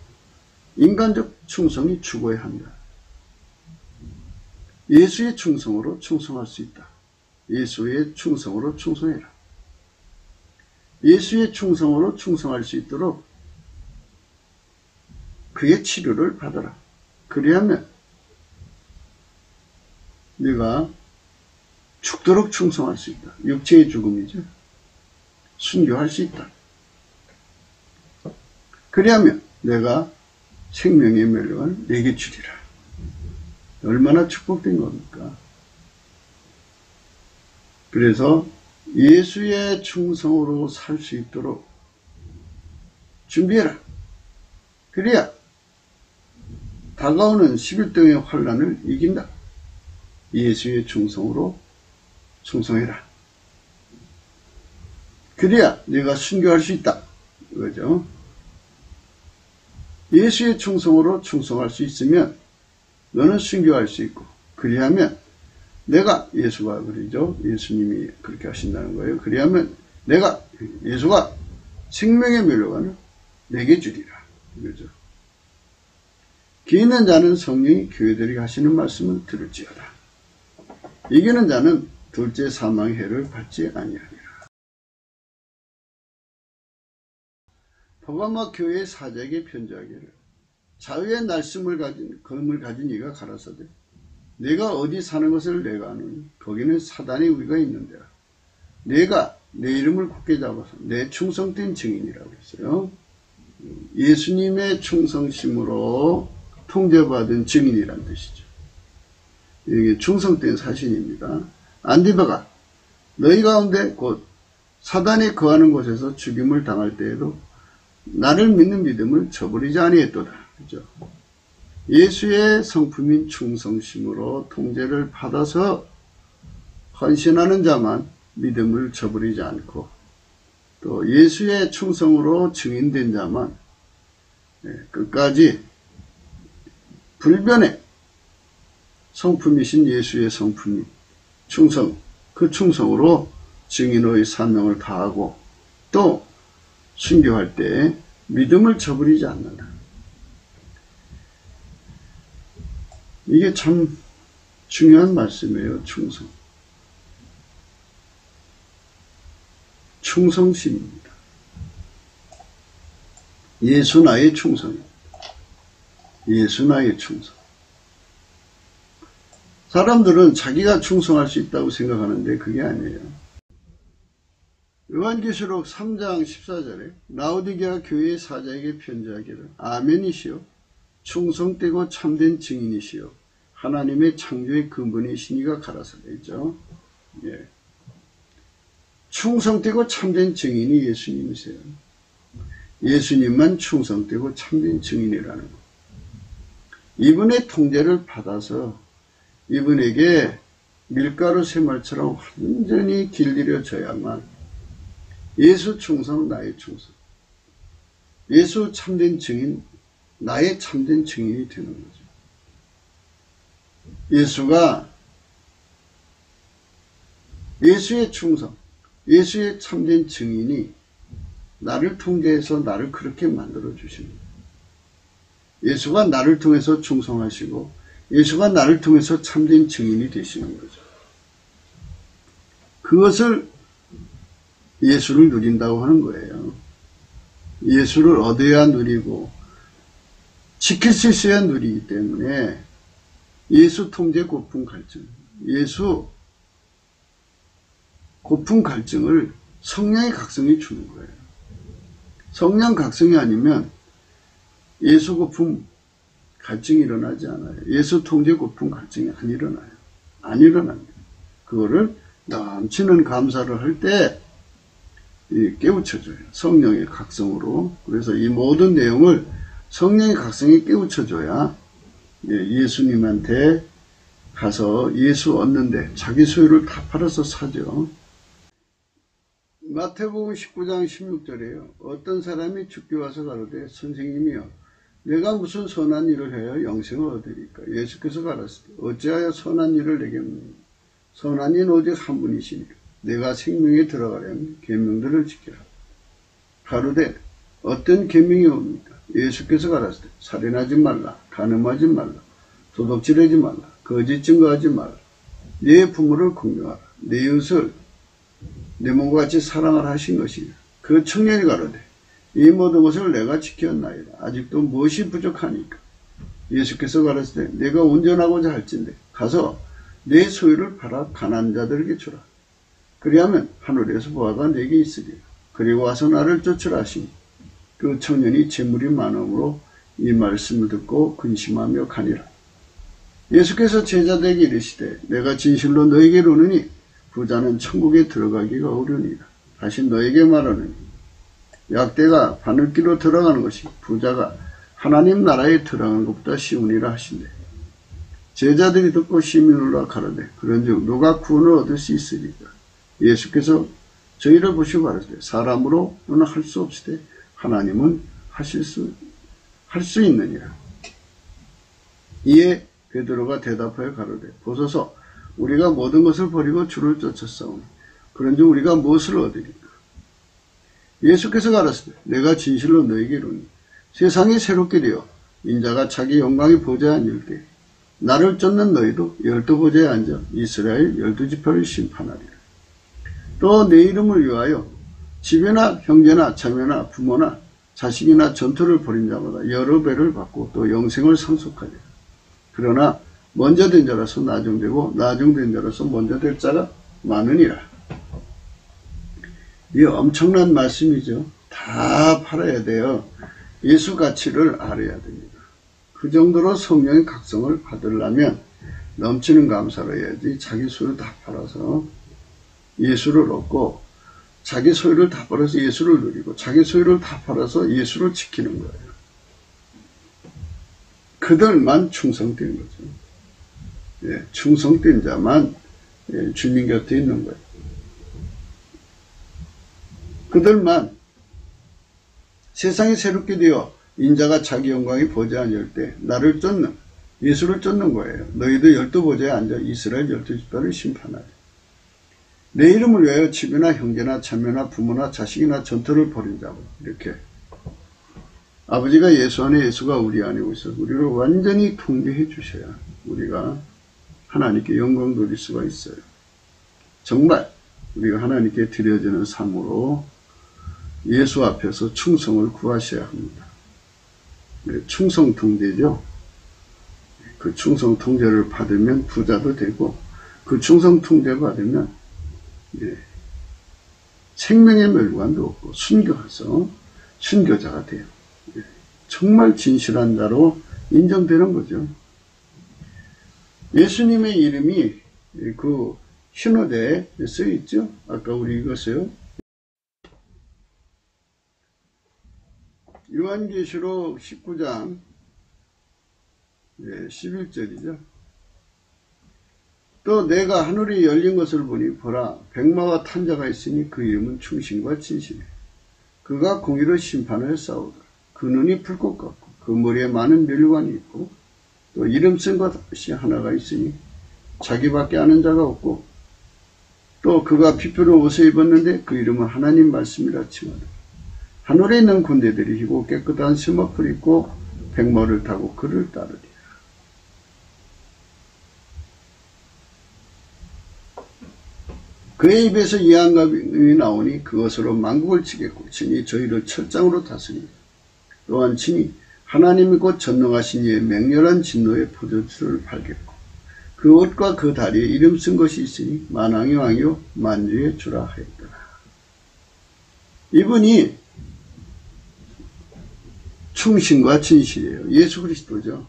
Speaker 1: 인간적 충성이 죽어야 한다. 예수의 충성으로 충성할 수 있다. 예수의 충성으로 충성해라. 예수의 충성으로 충성할 수 있도록 그의 치료를 받아라. 그리하면 네가 죽도록 충성할 수 있다. 육체의 죽음이죠. 순교할 수 있다. 그리하면 내가 생명의 멸류관을 내게 주리라. 얼마나 축복된 겁니까? 그래서 예수의 충성으로 살 수 있도록 준비해라. 그래야 다가오는 11등의 환난을 이긴다. 예수의 충성으로 충성해라. 그래야 내가 순교할 수 있다. 그거죠. 예수의 충성으로 충성할 수 있으면 너는 순교할 수 있고, 그리하면 내가, 예수가 그러죠. 예수님이 그렇게 하신다는 거예요. 그리하면 예수가 생명의 멸류관을 내게 주리라. 그죠. 기 있는 자는 성령이 교회들에게 하시는 말씀을 들을지어다. 이기는 자는 둘째 사망의 해를 받지 아니하리라. 버가마 교회의 사자에게 편지하기를, 자유의 날숨을 가진 검을 가진 이가 가라사대, 내가 어디 사는 것을 내가 아노니 거기는 사단의 우리가 있는데라. 내가 내 이름을 굳게 잡아서 내 충성된 증인이라고 했어요. 예수님의 충성심으로 통제받은 증인이란 뜻이죠. 이게 충성된 사신입니다. 안디바가 너희 가운데 곧 사단이 거하는 곳에서 죽임을 당할 때에도 나를 믿는 믿음을 저버리지 아니했도다. 그죠? 예수의 성품인 충성심으로 통제를 받아서 헌신하는 자만 믿음을 저버리지 않고, 또 예수의 충성으로 증인된 자만 끝까지 불변의 성품이신 예수의 성품이 충성, 그 충성으로 증인의 사명을 다하고 또 순교할 때 믿음을 저버리지 않는다. 이게 참 중요한 말씀이에요. 충성. 충성심입니다. 예수 나의 충성입니다. 예수 나의 충성. 사람들은 자기가 충성할 수 있다고 생각하는데 그게 아니에요. 요한계시록 3장 14절에 라오디게아 교회의 사자에게 편지하기를, 아멘이시요 충성되고 참된 증인이시요 하나님의 창조의 근본이시니가 가라사대 있죠. 예. 충성되고 참된 증인이 예수님이세요. 예수님만 충성되고 참된 증인이라는 것. 이분의 통제를 받아서 이분에게 밀가루 새말처럼 완전히 길들여져야만 예수 충성, 나의 충성. 예수 참된 증인, 나의 참된 증인이 되는 거죠. 예수가 예수의 충성, 예수의 참된 증인이 나를 통제해서 나를 그렇게 만들어 주시는 거예요. 예수가 나를 통해서 충성하시고 예수가 나를 통해서 참된 증인이 되시는 거죠. 그것을 예수를 누린다고 하는 거예요. 예수를 얻어야 누리고 지킬 수 있어야 누리기 때문에 예수 통제 고품 갈증, 예수 고품 갈증을 성령의 각성이 주는 거예요. 성령 각성이 아니면 예수 고품 갈증이 일어나지 않아요. 예수 통제 고품 갈증이 안 일어나요. 안 일어납니다. 그거를 넘치는 감사를 할 때 깨우쳐줘요. 성령의 각성으로. 그래서 이 모든 내용을 성령의 각성이 깨우쳐줘야 예수님한테 가서 예수 얻는데 자기 소유를 다 팔아서 사죠. 마태복음 19장 16절에요. 어떤 사람이 죽게 와서 가로되 선생님이여 내가 무슨 선한 일을 해야 영생을 얻으리까? 예수께서 가라사대 어찌하여 선한 일을 내게 묻느냐? 선한 이는 오직 한 분이시니라. 내가 생명에 들어가려면 계명들을 지키라. 가로되 어떤 계명이 옵니까? 예수께서 가라사대 살인하지 말라, 간음하지 말라, 도둑질하지 말라, 거짓 증거하지 말라, 네 부모를 공경하라, 네 이웃을 내 몸과 같이 사랑하라 하신 것이냐. 그 청년이 가로되 이 모든 것을 내가 지켰나이다. 아직도 무엇이 부족하니까? 예수께서 가라사대 내가 온전하고자 할진대 가서 내 소유를 팔아 가난한 자들에게 주라. 그리하면 하늘에서 보화가 내게 있으리라. 그리고 와서 나를 쫓으라 하시니 그 청년이 재물이 많음으로 이 말씀을 듣고 근심하며 가니라. 예수께서 제자들에게 이르시되 내가 진실로 너에게 이르노니 부자는 천국에 들어가기가 어려우니라. 다시 너에게 말하노니 약대가 바늘기로 들어가는 것이 부자가 하나님 나라에 들어가는 것보다 쉬우니라 하신대. 제자들이 듣고 심히 놀라 가로되 그런즉 누가 구원을 얻을 수 있으리까? 예수께서 저희를 보시고 가로되 사람으로는 할 수 없으되 하나님은 할 수 있느니라. 이에 베드로가 대답하여 가로되 보소서 우리가 모든 것을 버리고 주를 쫓았사오니 그런즉 우리가 무엇을 얻으리까? 예수께서 가라사대 내가 진실로 너에게 이르노니 세상이 새롭게 되어 인자가 자기 영광이 보좌에 앉을 때 나를 쫓는 너희도 12보좌에 앉아 이스라엘 12지파를 심판하리라. 또 내 이름을 위하여 집이나 형제나 자매나 부모나 자식이나 전투를 벌인 자마다 여러 배를 받고 또 영생을 상속하리라. 그러나 먼저 된 자라서 나중되고 나중된 자라서 먼저 될 자가 많으니라. 이 엄청난 말씀이죠. 다 팔아야 돼요. 예수 가치를 알아야 됩니다. 그 정도로 성령의 각성을 받으려면 넘치는 감사를 해야지 자기 소유 다 팔아서 예수를 얻고 자기 소유를 다 팔아서 예수를 누리고 자기 소유를 다 팔아서 예수를 지키는 거예요. 그들만 충성된 거죠. 예, 충성된 자만 주님 곁에 있는 거예요. 그들만 세상이 새롭게 되어 인자가 자기 영광이 보좌에 앉을 때 나를 쫓는 예수를 쫓는 거예요. 너희도 12보좌에 앉아 이스라엘 12지파를 심판하리. 내 이름을 위하여 집이나 형제나 자매나 부모나 자식이나 전투를 벌인 자고 이렇게 아버지가 예수 안에 예수가 우리 안에 있어서 우리를 완전히 통제해 주셔야 우리가 하나님께 영광 돌릴 수가 있어요. 정말 우리가 하나님께 드려지는 삶으로 예수 앞에서 충성을 구하셔야 합니다. 충성 통제죠. 그 충성 통제를 받으면 부자도 되고 그 충성 통제 받으면 생명의 멸관도 없고 순교해서 순교자가 돼요. 정말 진실한 자로 인정되는 거죠. 예수님의 이름이 그 신호대에 써 있죠. 아까 우리 읽었어요. 요한계시록 19장 11절이죠. 또 내가 하늘이 열린 것을 보니 보라 백마와 탄 자가 있으니 그 이름은 충신과 진실이에요. 그가 공의로 심판을 싸우더라. 그 눈이 불꽃 같고 그 머리에 많은 멸관이 있고 또 이름 쓴 것이 하나가 있으니 자기밖에 아는 자가 없고 또 그가 피표로 옷을 입었는데 그 이름은 하나님 말씀이라 칭하더라. 하늘에 있는 군대들이 희고 깨끗한 스모크를 입고 백마를 타고 그를 따르리라. 그의 입에서 이한갑이 나오니 그것으로 만국을 치겠고 친히 저희를 철장으로 다스리니 또한 친히 하나님이 곧 전능하신 이의 맹렬한 진노의 포도주를 팔겠고 그 옷과 그 다리에 이름 쓴 것이 있으니 만왕의 왕이요 만주의 주라 하였더라. 이분이 충신과 진실이에요. 예수 그리스도죠.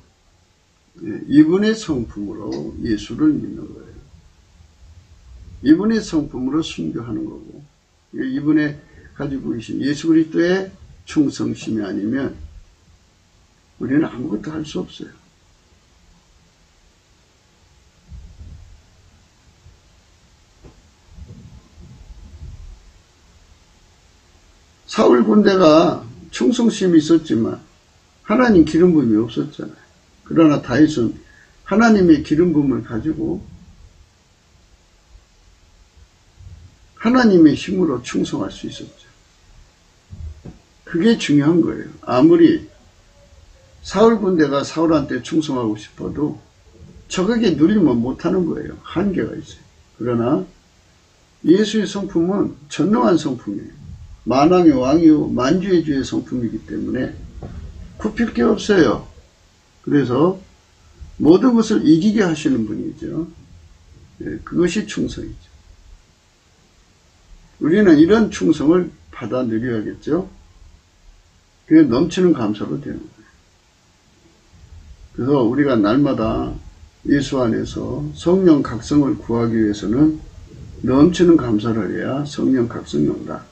Speaker 1: 이분의 성품으로 예수를 믿는 거예요. 이분의 성품으로 순교하는 거고 이분의 가지고 계신 예수 그리스도의 충성심이 아니면 우리는 아무것도 할 수 없어요. 사울 군대가 충성심이 있었지만 하나님 기름 부음이 없었잖아요. 그러나 다윗은 하나님의 기름 부음을 가지고 하나님의 힘으로 충성할 수 있었죠. 그게 중요한 거예요. 아무리 사울 군대가 사울한테 충성하고 싶어도 적에게 누리면 못하는 거예요. 한계가 있어요. 그러나 예수의 성품은 전능한 성품이에요. 만왕의 왕이요 만주의 주의 성품이기 때문에 굽힐 게 없어요. 그래서 모든 것을 이기게 하시는 분이죠. 그것이 충성이죠. 우리는 이런 충성을 받아 누려야겠죠. 그게 넘치는 감사로 되는 거예요. 그래서 우리가 날마다 예수 안에서 성령 각성을 구하기 위해서는 넘치는 감사를 해야 성령 각성이 온다.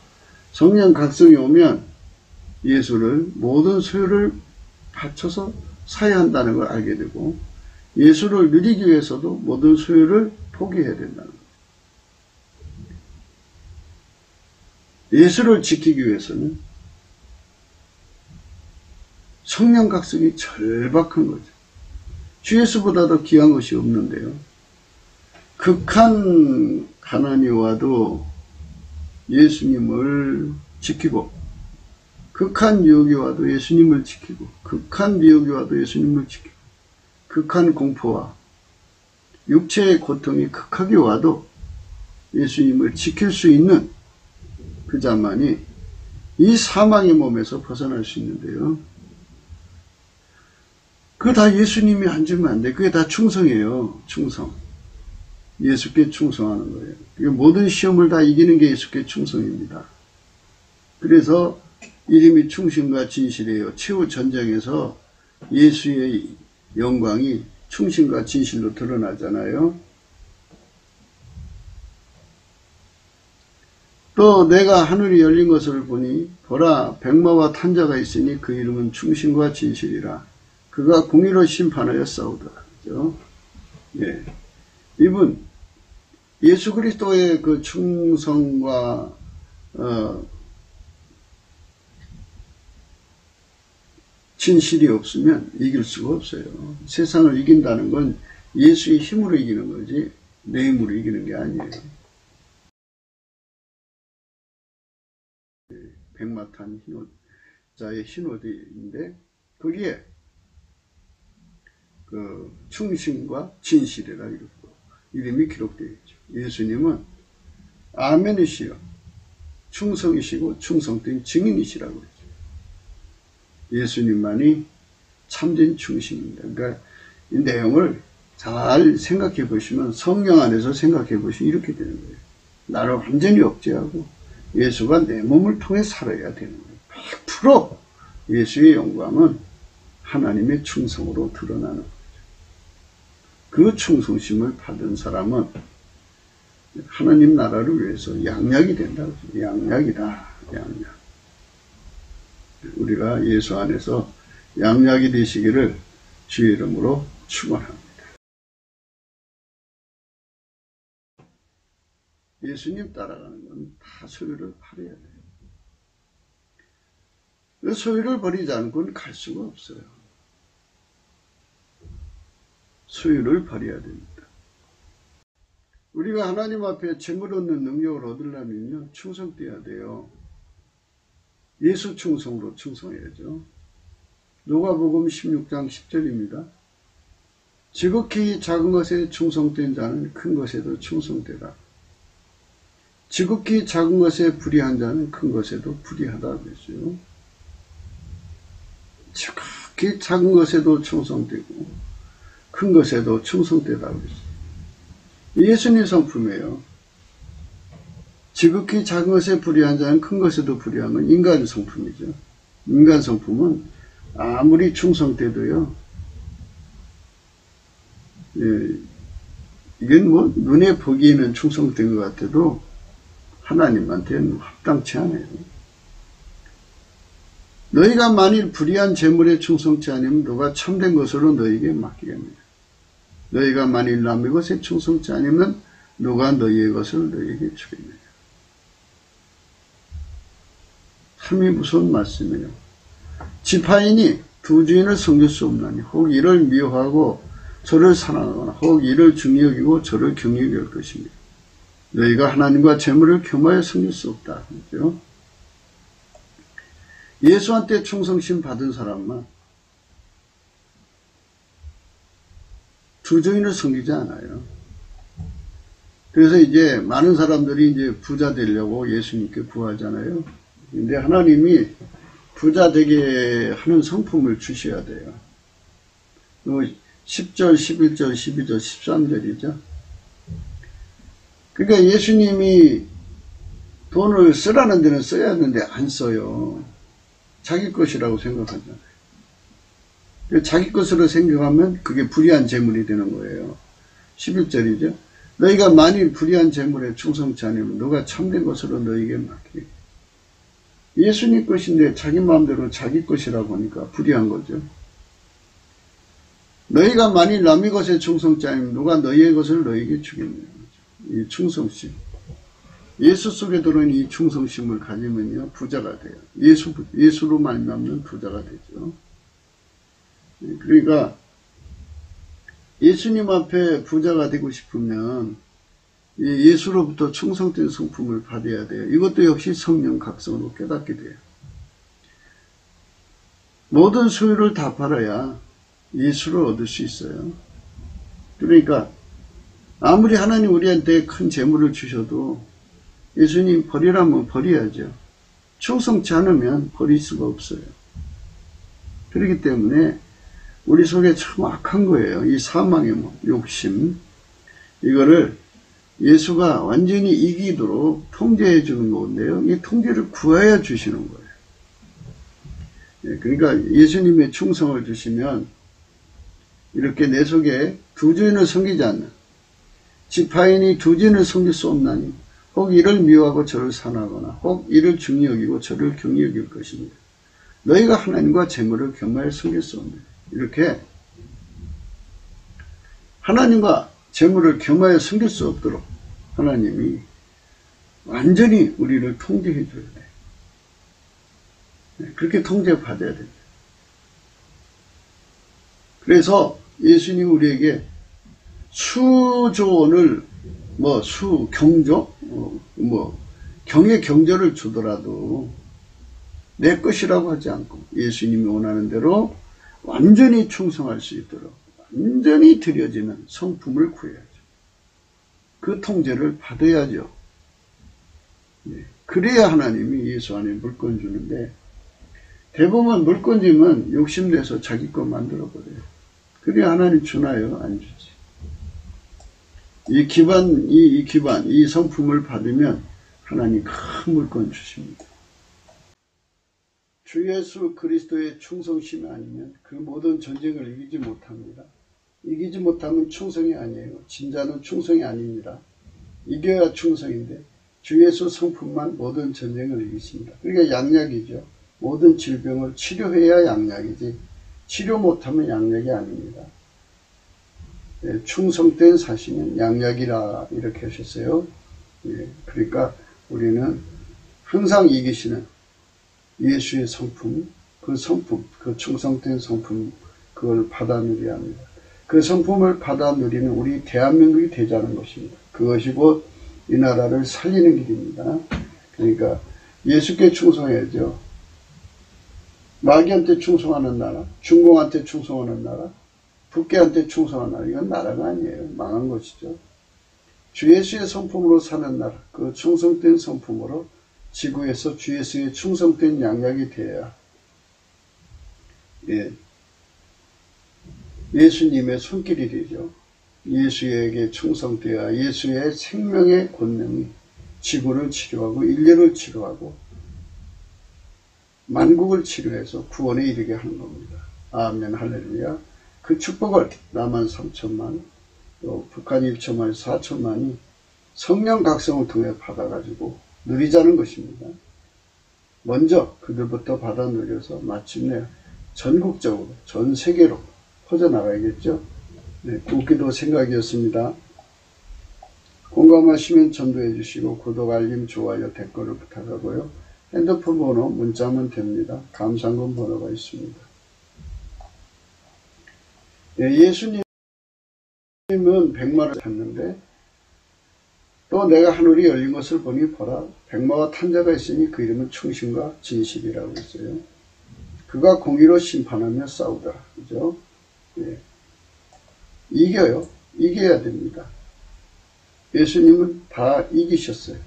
Speaker 1: 성령 각성이 오면 예수를 모든 소유를 바쳐서 사야 한다는 걸 알게 되고 예수를 누리기 위해서도 모든 소유를 포기해야 된다는 거예요. 예수를 지키기 위해서는 성령 각성이 절박한 거죠. 주 예수보다도 귀한 것이 없는데요. 극한 가난이 와도 예수님을 지키고 극한 유혹이 와도 예수님을 지키고 극한 미혹이 와도 예수님을 지키고 극한 공포와 육체의 고통이 극하게 와도 예수님을 지킬 수 있는 그 자만이 이 사망의 몸에서 벗어날 수 있는데요. 그거 다 예수님이 안 주면 안 돼. 그게 다 충성이에요. 충성. 예수께 충성하는 거예요. 모든 시험을 다 이기는 게 예수께 충성입니다. 그래서 이름이 충신과 진실이에요. 최후 전쟁에서 예수의 영광이 충신과 진실로 드러나잖아요. 또 내가 하늘이 열린 것을 보니 보라 백마와 탄자가 있으니 그 이름은 충신과 진실이라. 그가 공의로 심판하여 싸우더라. 그죠? 예. 이분 예수 그리스도의 그 충성과 진실이 없으면 이길 수가 없어요. 세상을 이긴다는 건 예수의 힘으로 이기는 거지 내 힘으로 이기는 게 아니에요. 백마탄 흰옷자의 흰옷인데 거기에 그 충신과 진실이라 이름이 기록되어 있죠. 예수님은 아멘이시여 충성이시고 충성된 증인이시라고 그러죠. 예수님만이 참된 충신입니다. 그러니까 이 내용을 잘 생각해 보시면 성령 안에서 생각해 보시면 이렇게 되는 거예요. 나를 완전히 억제하고 예수가 내 몸을 통해 살아야 되는 거예요. 100% 예수의 영광은 하나님의 충성으로 드러나는 거예요. 그 충성심을 받은 사람은 하나님 나라를 위해서 양약이 된다고 해요. 양약이다. 양약. 우리가 예수 안에서 양약이 되시기를 주의 이름으로 축원합니다. 예수님 따라가는 건 다 소유를 버려야 돼요. 그 소유를 버리지 않고는 갈 수가 없어요. 소유를 버려야 됩니다. 우리가 하나님 앞에 재물 얻는 능력을 얻으려면요, 충성돼야 돼요. 예수 충성으로 충성해야죠. 누가복음 16장 10절입니다. 지극히 작은 것에 충성된 자는 큰 것에도 충성되라. 지극히 작은 것에 불의한 자는 큰 것에도 불의하다 그랬어요. 지극히 작은 것에도 충성되고 큰 것에도 충성되다 그랬어요. 예수님 성품이에요. 지극히 작은 것에 불의한 자는 큰 것에도 불의하면 인간 성품이죠. 인간 성품은 아무리 충성돼도요, 이건 뭐 눈에 보기에는 충성된 것 같아도 하나님한테는 합당치 않아요. 너희가 만일 불의한 재물에 충성치 않으면 누가 참된 것으로 너희에게 맡기겠느냐. 너희가 만일 남의 것에 충성치 않으면 누가 너희의 것을 너희에게 주겠느냐. 참이 무서운 말씀이에요. 지파인이 두 주인을 섬길 수 없나니 혹 이를 미워하고 저를 사랑하거나 혹 이를 중히 여기고 저를 경히 여길 것입니다. 너희가 하나님과 재물을 겸하여 섬길 수 없다. 그렇죠? 예수한테 충성심 받은 사람만 두 주인을 섬기지 않아요. 그래서 이제 많은 사람들이 이제 부자 되려고 예수님께 구하잖아요. 근데 하나님이 부자 되게 하는 성품을 주셔야 돼요. 10절, 11절, 12절, 13절이죠. 그러니까 예수님이 돈을 쓰라는 데는 써야 하는데 안 써요. 자기 것이라고 생각하잖아요. 자기 것으로 생각하면 그게 불의한 재물이 되는 거예요. 11절이죠. 너희가 만일 불의한 재물에 충성치 않으면 누가 참된 것으로 너희에게 맡기리. 예수님 것인데 자기 마음대로 자기 것이라고 하니까 불의한 거죠. 너희가 만일 남의 것에 충성치 않으면 누가 너희의 것을 너희에게 주겠느냐. 이 충성심. 예수 속에 들어있는 이 충성심을 가지면요, 부자가 돼요. 예수로 말미암는 부자가 되죠. 그러니까 예수님 앞에 부자가 되고 싶으면 예수로부터 충성된 성품을 받아야 돼요. 이것도 역시 성령 각성으로 깨닫게 돼요. 모든 소유를 다 팔아야 예수를 얻을 수 있어요. 그러니까 아무리 하나님 우리한테 큰 재물을 주셔도 예수님 버리라면 버려야죠. 충성치 않으면 버릴 수가 없어요. 그렇기 때문에 우리 속에 참 악한 거예요. 이 사망의 욕심. 이거를 예수가 완전히 이기도록 통제해 주는 건데요. 이 통제를 구하여 주시는 거예요. 그러니까 예수님의 충성을 주시면 이렇게 내 속에 두 주인을 섬기지 않는 지파인이 두 주인을 섬길 수 없나니 혹 이를 미워하고 저를 사랑하거나 혹 이를 중히 여기고 저를 경히 여길 것입니다. 너희가 하나님과 재물을 겸하여 섬길 수 없느냐. 이렇게 하나님과 재물을 겸하여 섬길 수 없도록 하나님이 완전히 우리를 통제해 줘야 돼. 그렇게 통제받아야 됩니다. 그래서 예수님이 우리에게 수조원을 경조? 경의 경조를 주더라도 내 것이라고 하지 않고 예수님이 원하는 대로 완전히 충성할 수 있도록 완전히 드려지는 성품을 구해야죠. 그 통제를 받아야죠. 그래야 하나님이 예수 안에 물건 주는데 대부분 물건 주면 욕심내서 자기 것 만들어버려요. 그래야 하나님 주나요? 안 주지. 이 기반, 이 성품을 받으면 하나님 큰 물건 주십니다. 주 예수 그리스도의 충성심이 아니면 그 모든 전쟁을 이기지 못합니다. 이기지 못하면 충성이 아니에요. 진짜는 충성이 아닙니다. 이겨야 충성인데 주 예수 성품만 모든 전쟁을 이기십니다. 그러니까 양약이죠. 모든 질병을 치료해야 양약이지 치료 못하면 양약이 아닙니다. 충성된 사시는 양약이라 이렇게 하셨어요. 그러니까 우리는 항상 이기시는 예수의 성품, 그 충성된 성품, 그걸 받아 누려야 합니다. 그 성품을 받아 누리는 우리 대한민국이 되자는 것입니다. 그것이 곧 이 나라를 살리는 길입니다. 그러니까 예수께 충성해야죠. 마귀한테 충성하는 나라, 중공한테 충성하는 나라, 북괴한테 충성하는 나라, 이건 나라가 아니에요. 망한 것이죠. 주 예수의 성품으로 사는 나라, 그 충성된 성품으로 지구에서 주 예수의 충성된 양약이 되어야 예수님의 손길이 되죠. 예수에게 충성되어야 예수의 생명의 권능이 지구를 치료하고 인류를 치료하고 만국을 치료해서 구원에 이르게 하는 겁니다. 아멘 할렐루야. 그 축복을 남한 3천만 또 북한 1천만 4천만이 성령 각성을 통해 받아가지고 누리자는 것입니다. 먼저 그들부터 받아 누려서 마침내 전국적으로 전 세계로 퍼져나가야겠죠. 웃기도 생각이었습니다. 공감하시면 전도해 주시고 구독, 알림, 좋아요, 댓글을 부탁하고요. 핸드폰 번호 문자하면 됩니다. 감상금 번호가 있습니다. 예수님은 100만을 샀는데 또 내가 하늘이 열린 것을 보니 보라 백마와 탄 자가 있으니 그 이름은 충신과 진실이라고 했어요. 그가 공의로 심판하며 싸우더라. 그죠? 예. 이겨요. 이겨야 됩니다. 예수님은 다 이기셨어요.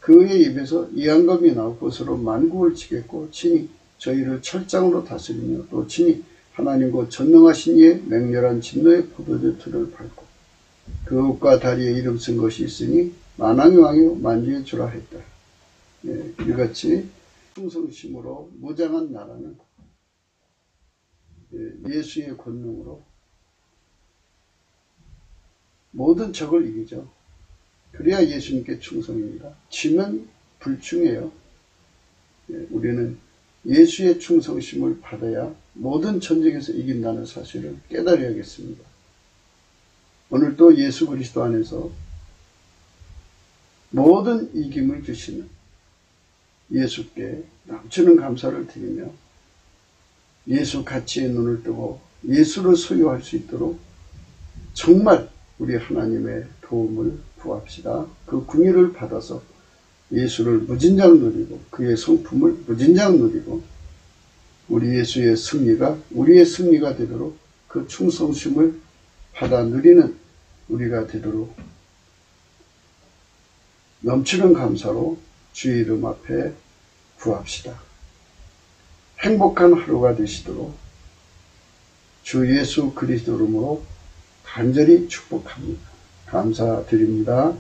Speaker 1: 그의 입에서 이한검이 나오고 그것으로 만국을 치겠고 친히 저희를 철장으로 다스리며 또 친히 하나님과 전능하신 이의 맹렬한 진노의 포도주 틀을 밟고 그 옷과 다리에 이름 쓴 것이 있으니 만왕의 왕이요 만주의 주라 했다. 예, 이같이 충성심으로 무장한 나라는 예수의 권능으로 모든 적을 이기죠. 그래야 예수님께 충성입니다. 지면 불충해요. 우리는 예수의 충성심을 받아야 모든 전쟁에서 이긴다는 사실을 깨달아야겠습니다. 오늘 또 예수 그리스도 안에서 모든 이김을 주시는 예수께 넘치는 감사를 드리며 예수 가치에 눈을 뜨고 예수를 소유할 수 있도록 정말 우리 하나님의 도움을 구합시다. 그 궁유를 받아서 예수를 무진장 누리고 그의 성품을 무진장 누리고 우리 예수의 승리가 우리의 승리가 되도록 그 충성심을 받아 누리는 우리가 되도록 넘치는 감사로 주의 이름 앞에 구합시다. 행복한 하루가 되시도록 주 예수 그리스도 이름으로 간절히 축복합니다. 감사드립니다.